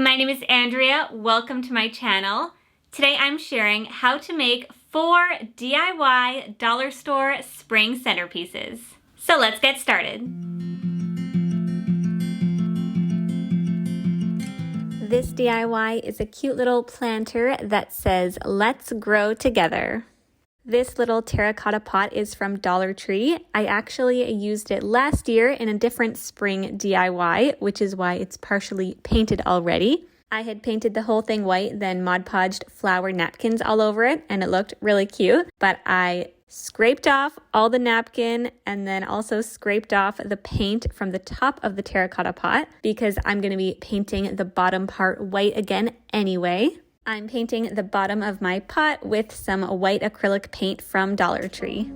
My name is Andrea. Welcome to my channel. Today I'm sharing how to make 4 DIY dollar store spring centerpieces. So let's get started. This DIY is a cute little planter that says, "Let's grow together." This little terracotta pot is from Dollar Tree. I actually used it last year in a different spring DIY, which is why it's partially painted already. I had painted the whole thing white, then Mod Podged flower napkins all over it, and it looked really cute. But I scraped off all the napkin and then also scraped off the paint from the top of the terracotta pot because I'm going to be painting the bottom part white again anyway. I'm painting the bottom of my pot with some white acrylic paint from Dollar Tree.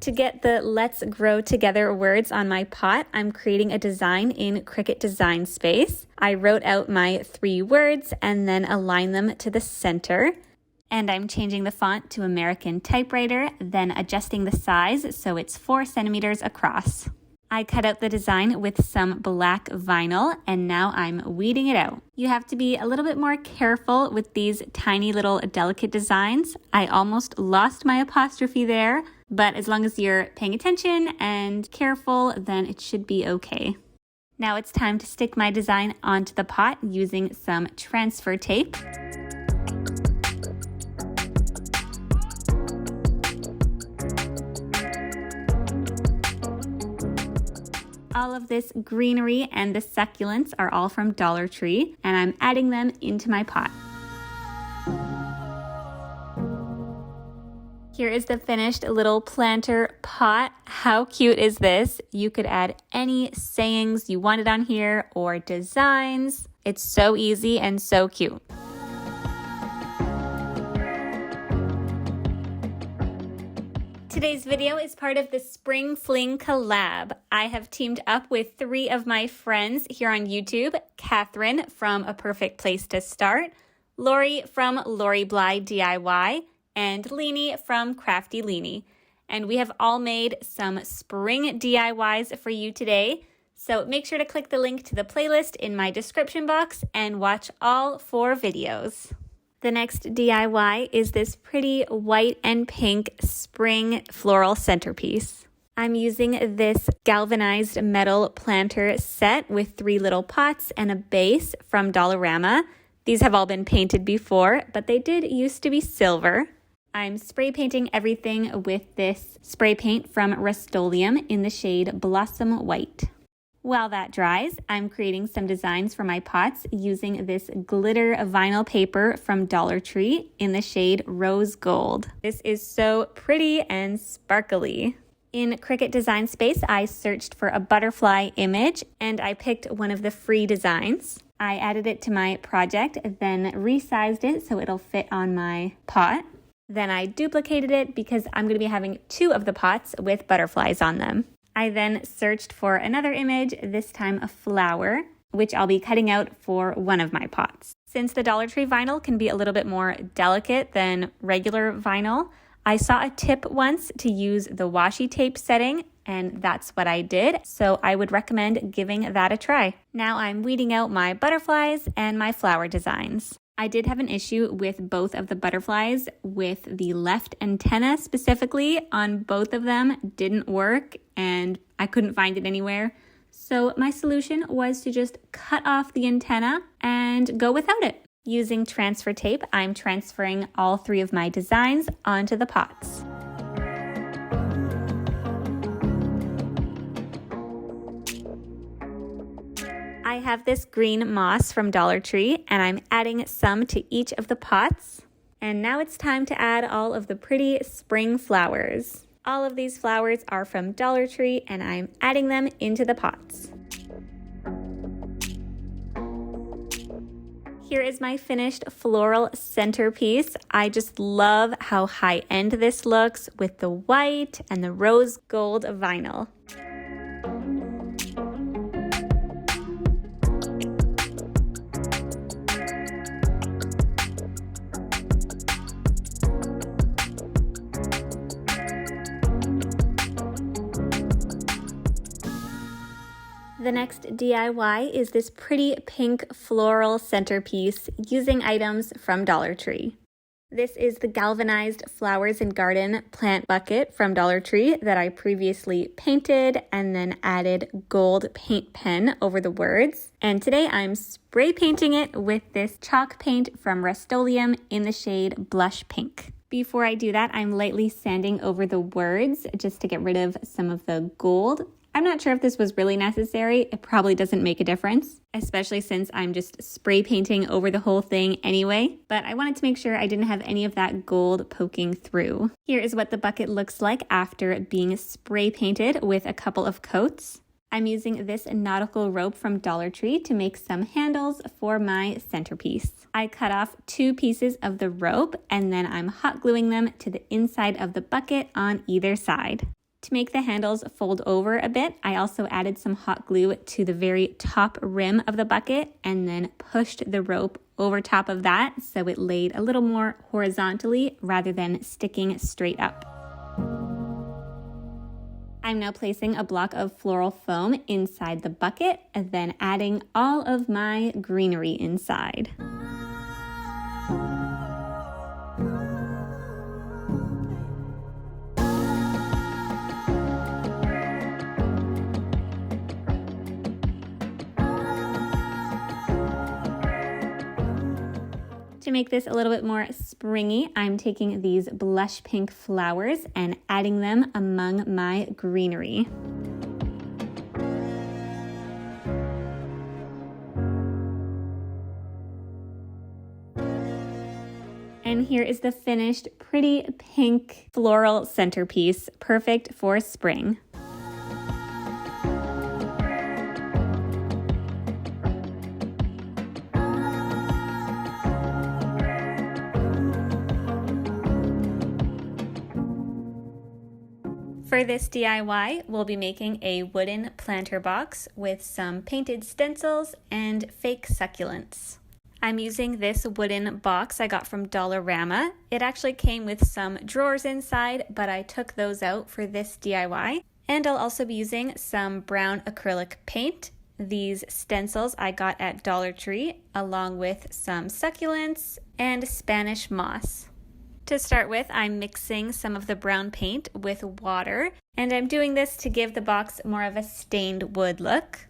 To get the "Let's Grow Together" words on my pot, I'm creating a design in Cricut Design Space. I wrote out my 3 words and then aligned them to the center. And I'm changing the font to American Typewriter, then adjusting the size so it's 4 centimeters across. I cut out the design with some black vinyl, and now I'm weeding it out. You have to be a little bit more careful with these tiny little delicate designs. I almost lost my apostrophe there, but as long as you're paying attention and careful, then it should be okay. Now it's time to stick my design onto the pot using some transfer tape. All of this greenery and the succulents are all from Dollar Tree, and I'm adding them into my pot. Here is the finished little planter pot. How cute is this? You could add any sayings you wanted on here or designs. It's so easy and so cute. Today's video is part of the Spring Fling Collab. I have teamed up with 3 of my friends here on YouTube: Catherine from A Perfect Place to Start, Lori from Lori Bly DIY, and Leanie from Crafty Leanie. And we have all made some spring DIYs for you today. So make sure to click the link to the playlist in my description box and watch all 4 videos. The next DIY is this pretty white and pink spring floral centerpiece. I'm using this galvanized metal planter set with 3 little pots and a base from Dollarama. These have all been painted before, but they did used to be silver. I'm spray painting everything with this spray paint from Rust-Oleum in the shade Blossom White. While that dries, I'm creating some designs for my pots using this glitter vinyl paper from Dollar Tree in the shade Rose Gold. This is so pretty and sparkly. In Cricut Design Space, I searched for a butterfly image and I picked one of the free designs. I added it to my project, then resized it so it'll fit on my pot. Then I duplicated it because I'm going to be having 2 of the pots with butterflies on them. I then searched for another image, this time a flower, which I'll be cutting out for one of my pots. Since the Dollar Tree vinyl can be a little bit more delicate than regular vinyl, I saw a tip once to use the washi tape setting, and that's what I did, so I would recommend giving that a try. Now I'm weeding out my butterflies and my flower designs. I did have an issue with both of the butterflies, with the left antenna specifically. On both of them didn't work and I couldn't find it anywhere. So my solution was to just cut off the antenna and go without it. Using transfer tape, I'm transferring all 3 of my designs onto the pots. I have this green moss from Dollar Tree, and I'm adding some to each of the pots. And now it's time to add all of the pretty spring flowers. All of these flowers are from Dollar Tree, and I'm adding them into the pots. Here is my finished floral centerpiece. I just love how high-end this looks with the white and the rose gold vinyl. The next DIY is this pretty pink floral centerpiece using items from Dollar Tree. This is the galvanized flowers and garden plant bucket from Dollar Tree that I previously painted and then added gold paint pen over the words. And today I'm spray painting it with this chalk paint from Rust-Oleum in the shade Blush Pink. Before I do that, I'm lightly sanding over the words just to get rid of some of the gold. I'm not sure if this was really necessary. It probably doesn't make a difference, especially since I'm just spray painting over the whole thing anyway. But I wanted to make sure I didn't have any of that gold poking through. Here is what the bucket looks like after being spray painted with a couple of coats. I'm using this nautical rope from Dollar Tree to make some handles for my centerpiece. I cut off 2 pieces of the rope and then I'm hot gluing them to the inside of the bucket on either side. To make the handles fold over a bit, I also added some hot glue to the very top rim of the bucket and then pushed the rope over top of that so it laid a little more horizontally rather than sticking straight up. I'm now placing a block of floral foam inside the bucket and then adding all of my greenery inside. To make this a little bit more springy, I'm taking these blush pink flowers and adding them among my greenery. And here is the finished pretty pink floral centerpiece, perfect for spring. For this DIY, we'll be making a wooden planter box with some painted stencils and fake succulents. I'm using this wooden box I got from Dollarama. It actually came with some drawers inside, but I took those out for this DIY. And I'll also be using some brown acrylic paint. These stencils I got at Dollar Tree, along with some succulents and Spanish moss. To start with, I'm mixing some of the brown paint with water, and I'm doing this to give the box more of a stained wood look.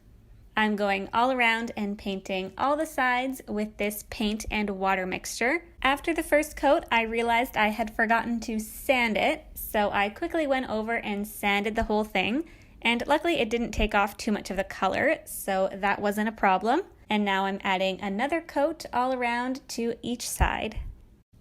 I'm going all around and painting all the sides with this paint and water mixture. After the first coat, I realized I had forgotten to sand it, so I quickly went over and sanded the whole thing, and luckily it didn't take off too much of the color, so that wasn't a problem. And now I'm adding another coat all around to each side.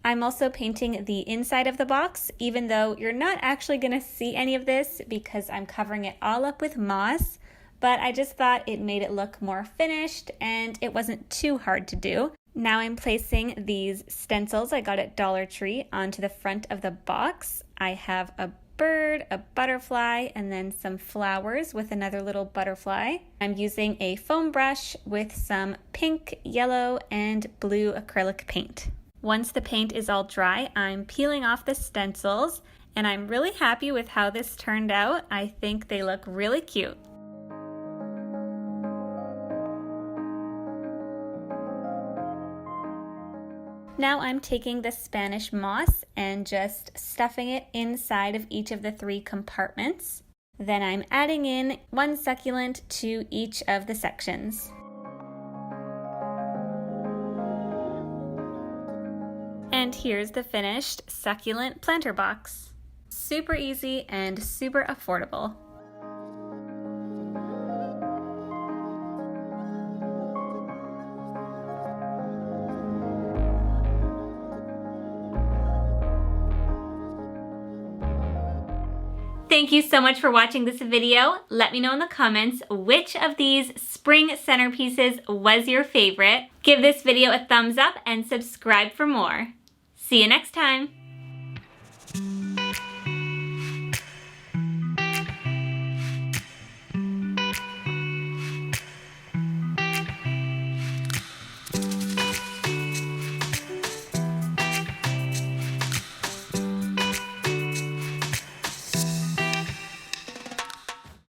I'm also painting the inside of the box, even though you're not actually going to see any of this because I'm covering it all up with moss, but I just thought it made it look more finished and it wasn't too hard to do. Now I'm placing these stencils I got at Dollar Tree onto the front of the box. I have a bird, a butterfly, and then some flowers with another little butterfly. I'm using a foam brush with some pink, yellow, and blue acrylic paint. Once the paint is all dry, I'm peeling off the stencils, and I'm really happy with how this turned out. I think they look really cute. Now I'm taking the Spanish moss and just stuffing it inside of each of the 3 compartments. Then I'm adding in 1 succulent to each of the sections. And here's the finished succulent planter box. Super easy and super affordable. Thank you so much for watching this video. Let me know in the comments which of these spring centerpieces was your favorite. Give this video a thumbs up and subscribe for more. See you next time.